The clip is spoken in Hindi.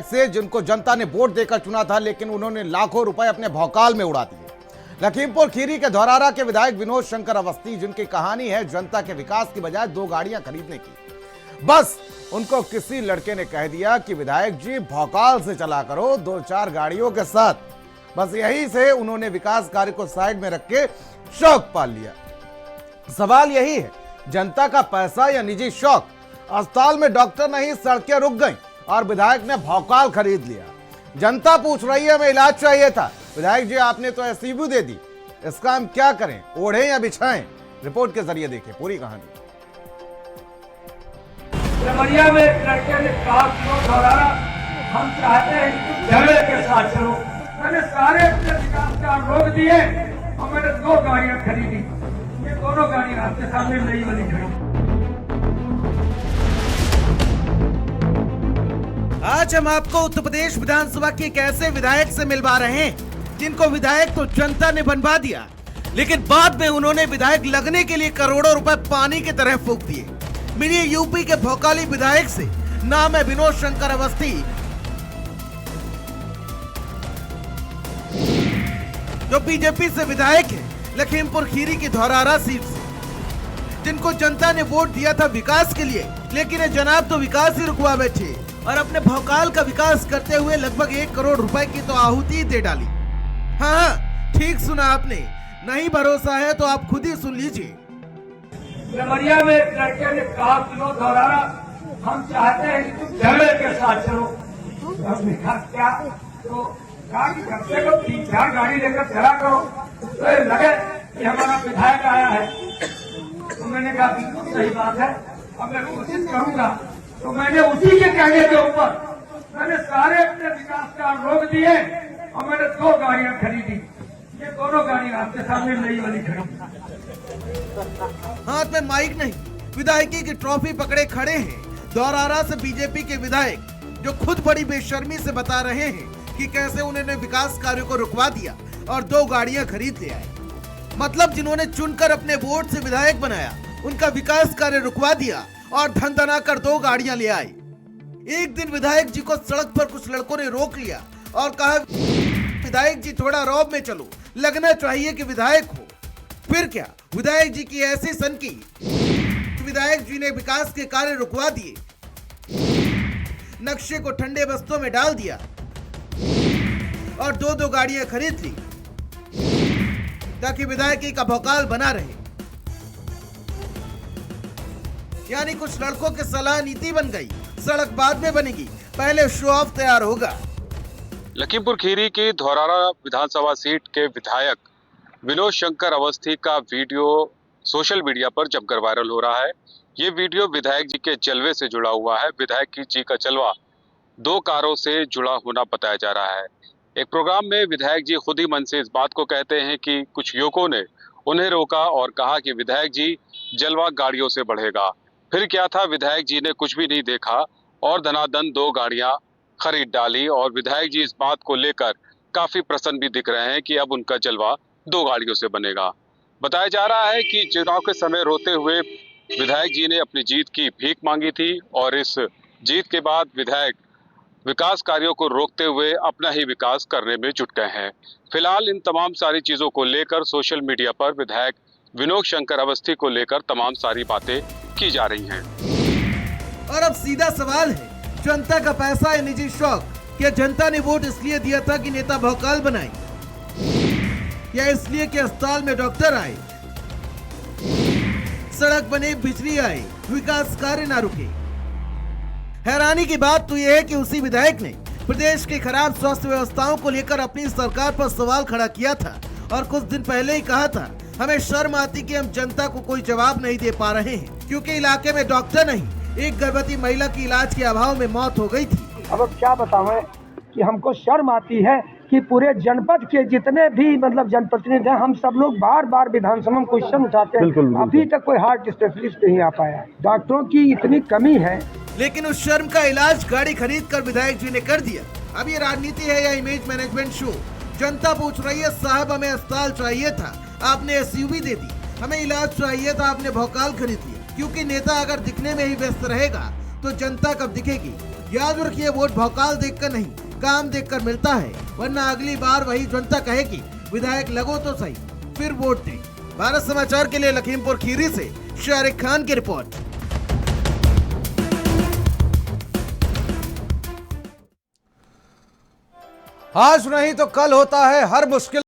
से जिनको जनता ने वोट देकर चुना था, लेकिन उन्होंने लाखों रुपए अपने भौकाल में उड़ा दिए। लखीमपुर खीरी के धौरारा के विधायक विनोद शंकर अवस्थी, जिनकी कहानी है जनता के विकास की बजाय 2 गाड़ियां खरीदने की। बस उनको किसी लड़के ने कह दिया कि विधायक जी भौकाल से चला करो 2-4 गाड़ियों के साथ। बस यही से उन्होंने विकास कार्य को साइड में रख के शौक पाल लिया। सवाल यही है, जनता का पैसा या निजी शौक? अस्पताल में डॉक्टर नहीं, सड़कें रुक गई और विधायक ने भौकाल खरीद लिया। जनता पूछ रही है, हमें इलाज चाहिए था, विधायक जी आपने तो एसईबी दे दी, इसका हम क्या करें, ओढ़े या बिछाएं? रिपोर्ट के जरिए देखिए पूरी कहानी। देवरिया में एक लड़के ने कहा कि धौरारा हम चाहते हैं कि झगड़े के साथ चलो। मैंने सारे अपने विकास का रोक दिए और मैंने 2 गाड़ियां खरीदी। ये दोनों गाड़ियां आपके सामने नई वाली खड़ी। आज हम आपको उत्तर प्रदेश विधानसभा के एक ऐसे विधायक से मिलवा रहे हैं जिनको विधायक तो जनता ने बनवा दिया, लेकिन बाद में उन्होंने विधायक लगने के लिए करोड़ों रुपए पानी की तरह फूंक दिए। मिलिए यूपी के भौकाली विधायक से, नाम है विनोद शंकर अवस्थी, जो बीजेपी से विधायक है लखीमपुर खीरी की धौरारा सीट से, जिनको जनता ने वोट दिया था विकास के लिए, लेकिन ये जनाब तो विकास ही रुकवा बैठे और अपने भौकाल का विकास करते हुए लगभग 1 करोड़ रुपए की तो आहुति दे डाली। हाँ, ठीक सुना आपने, नहीं भरोसा है तो आप खुद ही सुन लीजिए। देवरिया में एक लड़के ने कहा कि धौरारा हम चाहते हैं कि झगड़े के साथ चलो। हमने कहा क्या? तो कहा कि कम से कम 3-4 गाड़ी लेकर चला करो। तो ये लगे कि हमारा विधायक आया है। तो मैंने कहा बिल्कुल सही बात है, अब मैं कोशिश करूंगा। तो मैंने उसी के कहने के ऊपर मैंने सारे अपने विकास का रोक दिए और मैंने 2 गाड़ियां खरीदी। ये दोनों गाड़ियां आपके सामने नई वाली खड़ी। हाथ में माइक नहीं, विधायकी की ट्रॉफी पकड़े खड़े हैं धौरारा से बीजेपी के विधायक, जो खुद बड़ी बेशर्मी से बता रहे हैं कि कैसे उन्होंने विकास कार्यों को रुकवा दिया और 2 गाड़ियां खरीद ले आए। मतलब जिन्होंने चुनकर अपने वोट से विधायक बनाया, उनका विकास कार्य रुकवा दिया और धन धना कर 2 गाड़ियां ले आए। एक दिन विधायक जी को सड़क पर कुछ लड़कों ने रोक लिया और कहा, विधायक जी थोड़ा रौब में चलो, लगना चाहिए कि विधायक हो। फिर क्या, विधायक जी की ऐसी सनकी, विधायक जी ने विकास के कार्य रुकवा दिए, नक्शे को ठंडे बस्तों में डाल दिया और 2-2 गाड़ियां खरीद ली ताकि विधायकी का भौकाल बना रहे। यानी कुछ लड़कों की सलाह नीति बन गई, सड़क बाद में बनेगी, पहले शो ऑफ तैयार होगा। लखीमपुर खीरी की धौरारा विधानसभा सीट के विधायक विनोद शंकर अवस्थी का वीडियो सोशल मीडिया पर जमकर वायरल हो रहा है। ये वीडियो विधायक जी के जलवे से जुड़ा हुआ है। विधायक जी का जलवा 2 कारों से जुड़ा होना बताया जा रहा है। एक प्रोग्राम में विधायक जी खुद ही मन से इस बात को कहते हैं कि कुछ युवकों ने उन्हें रोका और कहा कि विधायक जी जलवा गाड़ियों से बढ़ेगा। फिर क्या था, विधायक जी ने कुछ भी नहीं देखा और धनाधन 2 गाड़ियां खरीद डाली और विधायक जी इस बात को लेकर काफी प्रसन्न भी दिख रहे हैं कि अब उनका जलवा 2 गाड़ियों से बनेगा। बताया जा रहा है कि चुनाव के समय रोते हुए विधायक जी ने अपनी जीत की भीख मांगी थी और इस जीत के बाद विधायक विकास कार्यों को रोकते हुए अपना ही विकास करने में जुट गए हैं। फिलहाल इन तमाम सारी चीजों को लेकर सोशल मीडिया पर विधायक विनोद शंकर अवस्थी को लेकर तमाम सारी बातें की जा रही हैं। और अब सीधा सवाल है, जनता का पैसा या निजी शौक? क्या जनता ने वोट इसलिए दिया था कि नेता भौकाल बनाए, या इसलिए कि अस्पताल में डॉक्टर आए, सड़क बने, बिजली आए, विकास कार्य ना रुके? हैरानी की बात तो यह है कि उसी विधायक ने प्रदेश की खराब स्वास्थ्य व्यवस्थाओं को लेकर अपनी सरकार पर सवाल खड़ा किया था और कुछ दिन पहले ही कहा था, हमें शर्म आती कि हम जनता को कोई जवाब नहीं दे पा रहे हैं क्योंकि इलाके में डॉक्टर नहीं। एक गर्भवती महिला की इलाज के अभाव में मौत हो गई थी। अब क्या बताऊं कि हमको शर्म आती है कि पूरे जनपद के जितने भी मतलब जनप्रतिनिधि हैं, हम सब लोग बार विधानसभा में क्वेश्चन उठाते हैं, अभी तक कोई हार्ट स्पेशलिस्ट नहीं आ पाया। डॉक्टरों की इतनी कमी है, लेकिन उस शर्म का इलाज गाड़ी खरीद कर विधायक जी ने कर दिया। अब ये राजनीति है या इमेज मैनेजमेंट शो? जनता पूछ रही है, साहब हमें अस्पताल चाहिए था, आपने एसयूवी दे दी, हमें इलाज चाहिए था, आपने भौकाल खरीद लिया। क्योंकि नेता अगर दिखने में ही व्यस्त रहेगा तो जनता कब दिखेगी। याद रखिए, वोट भौकाल देखकर नहीं, काम देखकर मिलता है, वरना अगली बार वही जनता कहेगी विधायक लगो तो सही, फिर वोट दें। भारत समाचार के लिए लखीमपुर खीरी से शारिक खान की रिपोर्ट। आज नहीं तो कल होता है हर मुश्किल